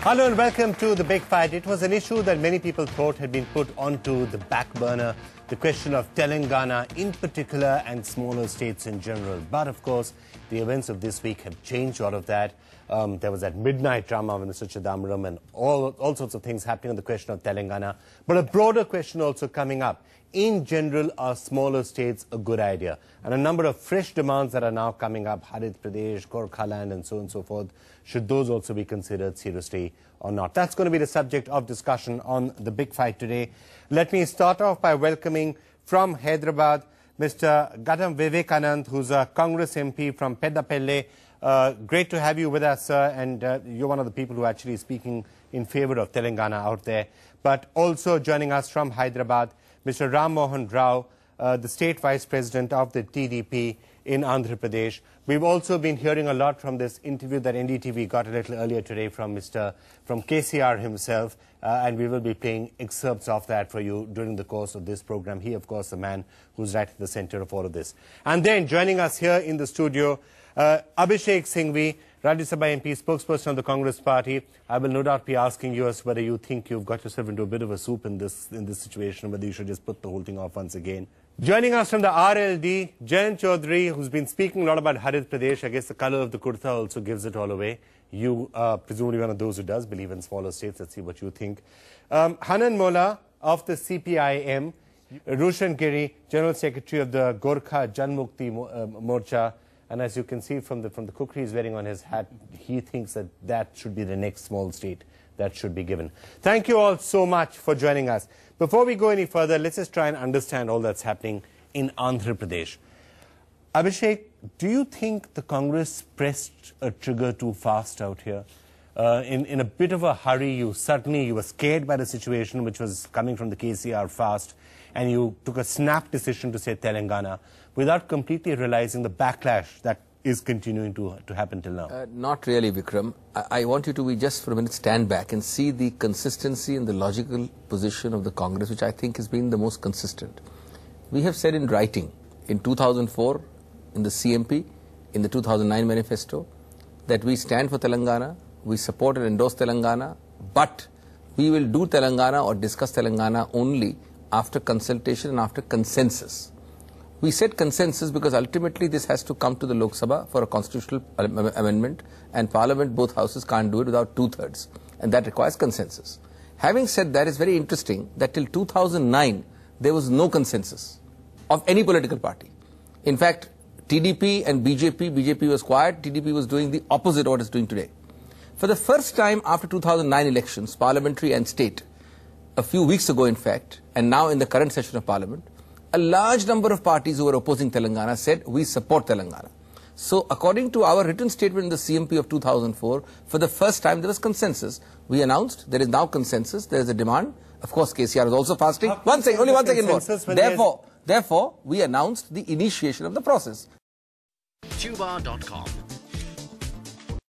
Hello and welcome to The Big Fight. It was an issue that many people thought had been put onto the back burner, the question of Telangana in particular and smaller states in general. But of course, the events of this week have changed all of that. There was that midnight drama with Mr. Chidambaram and all sorts of things happening on the question of Telangana. But a broader question also coming up. In general, are smaller states a good idea? And a number of fresh demands that are now coming up, Harit Pradesh, Gorkhaland and so on and so forth, should those also be considered seriously or not? That's going to be the subject of discussion on The Big Fight today. Let me start off by welcoming from Hyderabad, Mr. Gadam Vivekanand, who's a Congress MP from Peddapelle. Great to have you with us, sir, and you're one of the people who are actually speaking in favor of Telangana out there. But also joining us from Hyderabad, Mr. Ram Mohan Rao, the State Vice President of the TDP in Andhra Pradesh. We've also been hearing a lot from this interview that NDTV got a little earlier today from KCR himself, and we will be playing excerpts of that for you during the course of this program. He, of course, the man who's right at the center of all of this. And then joining us here in the studio, Abhishek Singhvi, Rajya Sabha MP, spokesperson of the Congress Party. I will no doubt be asking you as whether you think you've got yourself into a bit of a soup in this situation, whether you should just put the whole thing off once again. Joining us from the RLD, Jayant Chaudhary, who's been speaking a lot about Harit Pradesh. I guess the colour of the kurta also gives it all away. You are presumably one of those who does believe in smaller states. Let's see what you think. Hanan Mola of the CPIM, Rushan Giri, General Secretary of the Gorkha Janmukti Morcha. And as you can see from the kukri he's wearing on his hat, he thinks that that should be the next small state that should be given. Thank you all so much for joining us. Before we go any further, let's just try and understand all that's happening in Andhra Pradesh. Abhishek, do you think the Congress pressed a trigger too fast out here? In a bit of a hurry, you were scared by the situation which was coming from the KCR fast, and you took a snap decision to say Telangana without completely realizing the backlash that is continuing to happen till now. Not really, Vikram. I want you to just for a minute stand back and see the consistency and the logical position of the Congress, which I think has been the most consistent. We have said in writing, in 2004, in the CMP, in the 2009 manifesto, that we stand for Telangana, we support and endorse Telangana, but we will do Telangana or discuss Telangana only after consultation and after consensus. We said consensus because ultimately this has to come to the Lok Sabha for a constitutional amendment, and Parliament, both houses, can't do it without two-thirds, and that requires consensus. Having said that, it's very interesting that till 2009 there was no consensus of any political party. In fact, TDP and BJP was quiet, TDP was doing the opposite of what it's doing today. For the first time after 2009 elections, parliamentary and state, a few weeks ago in fact, and now in the current session of Parliament, a large number of parties who were opposing Telangana said, we support Telangana. So according to our written statement in the CMP of 2004, for the first time there was consensus. We announced there is now consensus, there is a demand. Of course, KCR is also fasting. Only one second more. Therefore, we announced the initiation of the process. Tuba.com